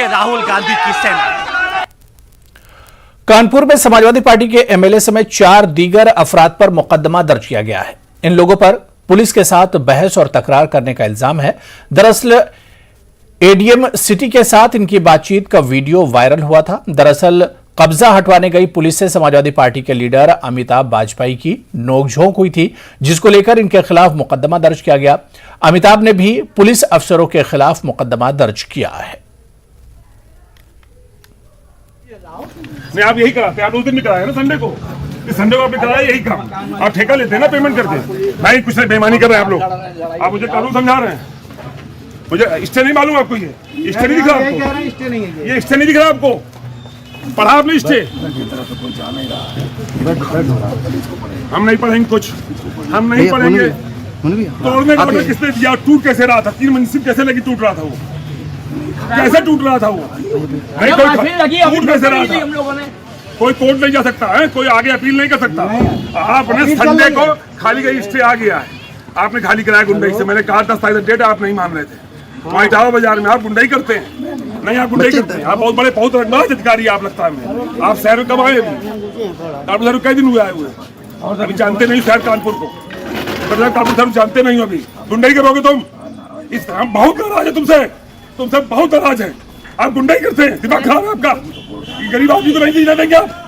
के राहुल गांधी की सेना। कानपुर में समाजवादी पार्टी के एमएलए समेत 4 दीगर अफराद पर मुकदमा दर्ज किया गया है। इन लोगों पर पुलिस के साथ बहस और तकरार करने का इल्जाम है। दरअसल एडीएम सिटी के साथ इनकी बातचीत का वीडियो वायरल हुआ था। दरअसल कब्जा हटवाने गई पुलिस से समाजवादी पार्टी के लीडर अमिताभ वाजपेयी की नोकझोंक हुई थी, जिसको लेकर इनके खिलाफ मुकदमा दर्ज किया गया। अमिताभ ने भी पुलिस अफसरों के खिलाफ मुकदमा दर्ज किया है। नहीं, आप यही कराते हैं, आप उस दिन भी कराया ना संडे को, इस संडे को आपने कराया यही काम। आप ठेका लेते हैं ना, पेमेंट करते हैं। भाई कुछ नहीं, बेईमानी कर रहे हैं आप लोग। आप मुझे कानून समझा रहे हैं। मुझे स्टे नहीं मालूम आपको, ये स्टे नहीं दिख रहा आपको, ये स्टे नहीं दिख रहा आपको, पढ़ा आपने स्टे? हम नहीं पढ़ेंगे कुछ, हम नहीं पढ़ेंगे। तोड़ने का ऑर्डर किसने दिया? टूट कैसे रहा था? 3 मंजिल कैसे लगी? टूट रहा था वो, कैसे टूट रहा था वो? नहीं, कोई टूट कैसे रहा था? कोई कोर्ट नहीं जा सकता है, कोई आगे अपील नहीं कर सकता। आपने संडे को खाली का स्टे आ गया है, आपने खाली कराया गुंडई से। मैंने कहा 10 तारीख डेट, आप नहीं मान रहे थे। वहाँ इटावा बाजार में आप गुंडई करते हैं? नहीं, आप गुंडई करते हैं। आप बहुत बड़े, बहुत बड़ा अधिकारी आप लगता है। आप शहर में कब आए? कानपुर शहर कई दिन हुए आए हुए, अभी जानते नहीं शहर कानपुर को। कानपुर शहर जानते नहीं हो, अभी गुंडई करोगे तुम। इस हम बहुत नाराज है तुमसे बहुत नाराज है। आप गुंडई करते हैं, दिमाग खराब है आपका। गरीब आदमी को नहीं जीना देंगे आप।